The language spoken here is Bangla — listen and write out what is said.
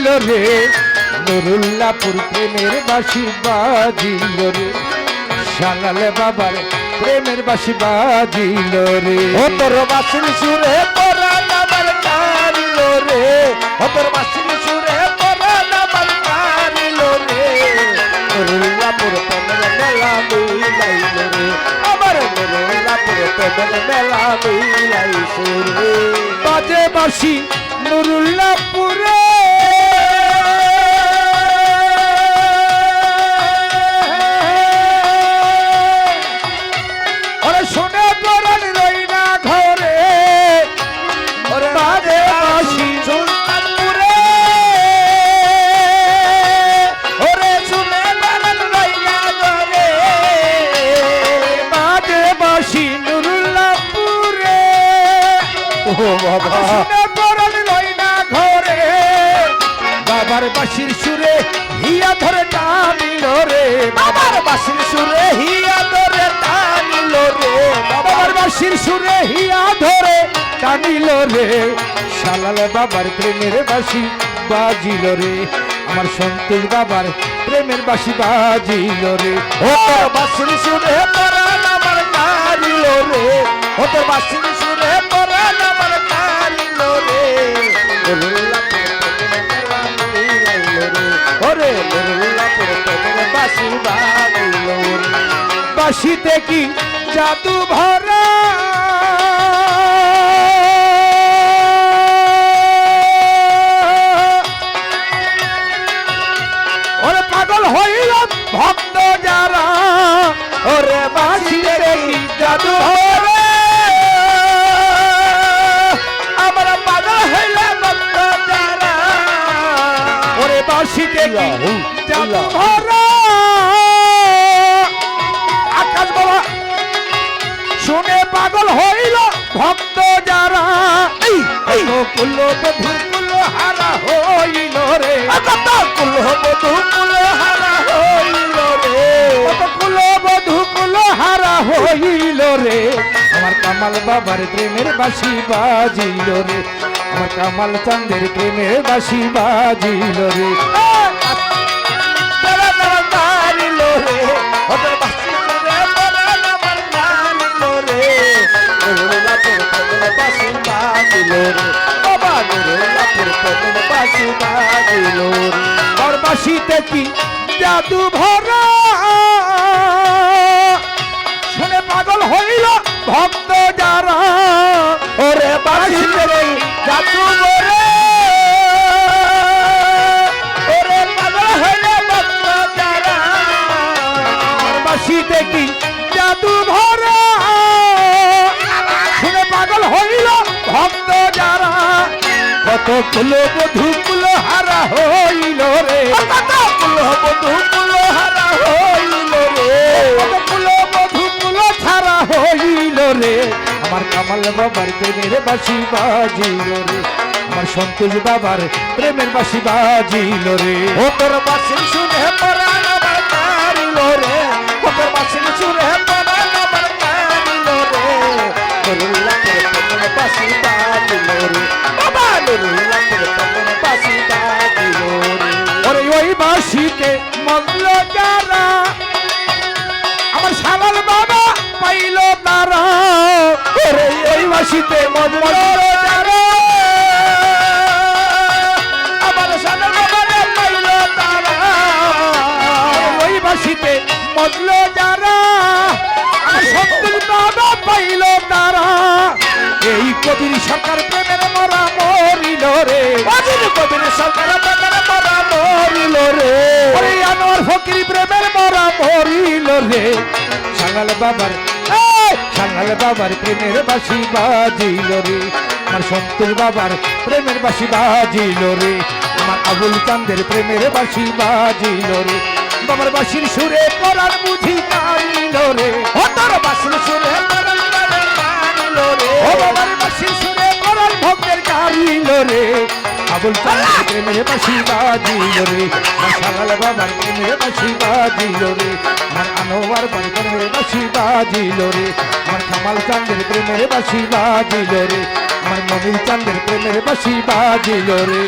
বাজিল রে নুরুল্লাহপুর প্রেমের বাঁশি বাজিল রে শালালে বাবার প্রেমের বাঁশি বাজিল রে ও তোর বাঁশির সুরে পরাণ আমার কারিল রে ও তোর বাঁশির সুরে পরাণ আমার কারিল রে নুরুল্লাহপুর প্রেমের মেলা মিলাইল রে আমার নুরুল্লাহপুর প্রেমের মেলা মিলাইছে রে বাজে বাঁশি নুরুল্লাহপুরে ওরে শোনে পরাণ রই না ঘরে ওরে বাজে বাঁশি সুলতানপুরে ওরে শুনে পরাণ রই না ঘরে বাজে বাঁশি নুরুল্লাহপুরে ও বাবা শোনে পরাণ রই না ঘরে বাবার বাঁশির সুরে হিয়া ধরে টানিল রে বাবার বাঁশির সুরে হিয়া ধরে টানিল রে বাবার বাঁশির সুরে হিয়া ধরে টানিল রে শালালে বাবার প্রেমের বাঁশি বাজিল রে আমার সন্তোষ বাবার প্রেমের বাঁশি বাজিল রে ও তোর বাঁশির সুরে পরাণ আমার কারিল রে ও তোর বাঁশির সুরে পরাণ আমার কারিল রে ওরে নুরুল্লাহপুর প্রেমের বাঁশি বাজিল রে বাঁশিতে কি জাদু ভরা ওরে পাগল হইল ভক্ত যারা ওরে বাঁশিতে কি জাদু ভরা আমরা পাগল হইলে ভক্ত যারা ওরে বাঁশিতে কি জাদু আল্লাহ। ভরা আকাশ বাবা শুনে পাগল হইল ভক্ত যারা কুল বধুকুল হারা হইল রে কুল বধু কুল হারা হইল রে কুল বধুকুল হারা হইল রে আমার কামাল বাবার প্রেমের বাঁশি বাজিল রে আমার কামাল চাঁদের প্রেমের বাঁশি বাজিল রে তারা তারা কারিল রে ওদের বাঁশি সুরে পরাণ আমার কারিল রে নুরুল্লাহপুর প্রেমের বাঁশি বাজিল রে বাবা নুরুল্লাহপুর প্রেমের বাঁশি বাজিল রে আর বাঁশিতে কি জাদু ভরা শুনে পাগল হইল ভক্ত যারা ওরে বাঁশিতে জাদু করে ওরে পাগল হইলে ভক্ত যারা আর বাঁশিতে কি জাদু ভরা শুনে পাগল হইল ভক্ত যারা কত কুল বধু কুল হারা হইল রে কুল বধু কুল হারা হইল রে কত কুল বধু কুল ছাড়া হইল রে আমার কামাল বাবার প্রেমের বাঁশি বাজিল রে আমার সন্তোষ বাবার প্রেমের বাঁশি বাজিল রে ও তোর বাঁশির সুরে পরাণ আমার কারিল রে ও তোর বাঁশির সুরে পরাণ আমার কারিল রে নুরুল্লাহপুর প্রেমের বাঁশি বাজিল রে বাবা নুরুল্লাহপুর প্রেমের বাঁশি বাজিল রে ওরে ওই বাঁশিতে মগ্ন যারা আমার শালাল বাবা পাইল তারা ওরে ওই বাঁশিতে মগ্ন যারা আমার সাদা বাবারে পাইল তারা ওই বাঁশিতে মগ্ন যারা আমার সন্তুল বাবা পাইল তারা এই কবির সরকার প্রেমের মরা মরিল রে বাজিল কবির সরকার প্রেমের মরা মরিল রে ওরে আনোয়ার ফকির প্রেমের মরা মরিল রে সাঙ্গাল বাবার সাঙ্গাল বাবার প্রেমের বাঁশি বাজিল রে আমার সন্তোষ বাবার প্রেমের বাঁশি বাজিল রে আমার আবুল চাঁদের প্রেমের বাঁশি বাজিল রে বাবার বাঁশির সুরে পরাণ বুঝি কাইল রে ও তোর বাঁশির সুরে পরাণ কারিল রে ও বাবার বাঁশির সুরে পরাণ ভক্তের কাইল রে আবুল চাঁদের প্রেমের বাঁশি বাজিল রে আমার সাঙ্গাল বাবার প্রেমের বাঁশি বাজিল রে আমার আনোয়ার প্রেমের বাঁশি বাজিল রে আমার কামাল চাঁদের প্রেমের বাঁশি বাজিল রে আমার মনির চাঁদের প্রেমের বাঁশি বাজিল রে